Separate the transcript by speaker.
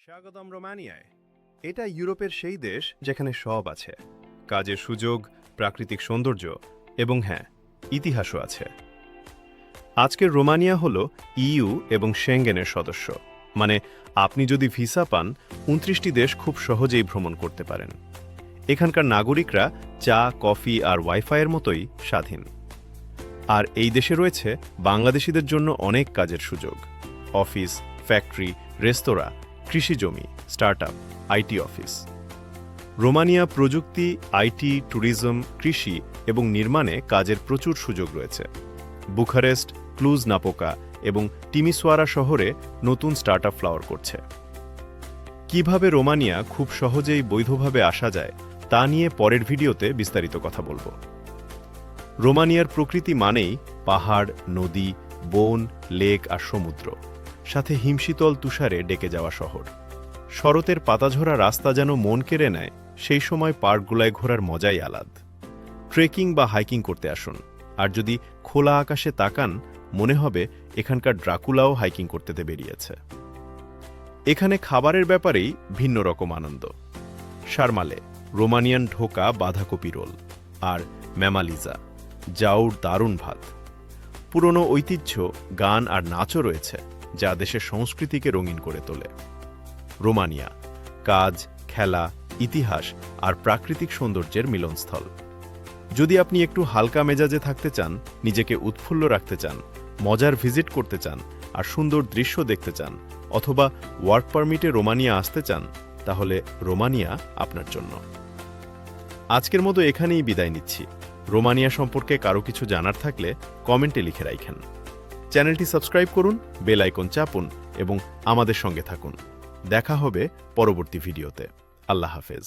Speaker 1: স্বাগতম রোমানিয়ায়। এটা ইউরোপের সেই দেশ যেখানে সব আছে, কাজের সুযোগ, প্রাকৃতিক সৌন্দর্য এবং হ্যাঁ, ইতিহাসও আছে। আজকের রোমানিয়া হল ইইউ এবং সেঙ্গেনের সদস্য, মানে আপনি যদি ভিসা পান ২৯টি দেশ খুব সহজেই ভ্রমণ করতে পারেন। এখানকার নাগরিকরা চা, কফি আর ওয়াইফাইয়ের মতোই স্বাধীন। আর এই দেশে রয়েছে বাংলাদেশিদের জন্য অনেক কাজের সুযোগ: অফিস, ফ্যাক্টরি, রেস্তোরাঁ, কৃষিজমি, স্টার্টআপ, আইটি অফিস। রোমানিয়া প্রযুক্তি, আইটি, ট্যুরিজম, কৃষি এবং নির্মাণে কাজের প্রচুর সুযোগ রয়েছে। বুখারেস্ট, ক্লুজ নাপোকা এবং টিমিসোয়ারা শহরে নতুন স্টার্টআপ ফ্লাওয়ার করছে। কিভাবে রোমানিয়া খুব সহজেই বৈধভাবে আসা যায় তা নিয়ে পরের ভিডিওতে বিস্তারিত কথা বলবো। রোমানিয়ার প্রকৃতি মানেই পাহাড়, নদী, বন, লেক আর সমুদ্র, সাথে হিমশীতল তুষারে ডেকে যাওয়া শহর। শরতের পাতাঝরা রাস্তা যেন মন কেড়ে নেয়, সেই সময় পার্কগুলায় ঘোরার মজাই আলাদা। ট্রেকিং বা হাইকিং করতে আসুন, আর যদি খোলা আকাশে তাকান মনে হবে এখানকার ড্রাকুলাও হাইকিং করতে বেরিয়েছে। এখানে খাবারের ব্যাপারেই ভিন্ন রকম আনন্দ। শারমালে রোমানিয়ান ঢোকা বাঁধাকপি রোল, আর ম্যামালিজা জাউর দারুণ ভাত। পুরনো ঐতিহ্য, গান আর নাচও রয়েছে, যা দেশের সংস্কৃতিকে রঙিন করে তোলে। রোমানিয়া কাজ, খেলা, ইতিহাস আর প্রাকৃতিক সৌন্দর্যের মিলনস্থল। যদি আপনি একটু হালকা মেজাজে থাকতে চান, নিজেকে উৎফুল্ল রাখতে চান, মজার ভিজিট করতে চান আর সুন্দর দৃশ্য দেখতে চান, অথবা ওয়ার্ক পারমিটে রোমানিয়া আসতে চান, তাহলে রোমানিয়া আপনার জন্য। আজকের মতো এখানেই বিদায় নিচ্ছি। রোমানিয়া সম্পর্কে কারো কিছু জানার থাকলে কমেন্টে লিখে রাখেন। চ্যানেলটি সাবস্ক্রাইব করুন, বেল আইকন চাপুন এবং আমাদের সঙ্গে থাকুন। দেখা হবে পরবর্তী ভিডিওতে। আল্লাহ হাফেজ।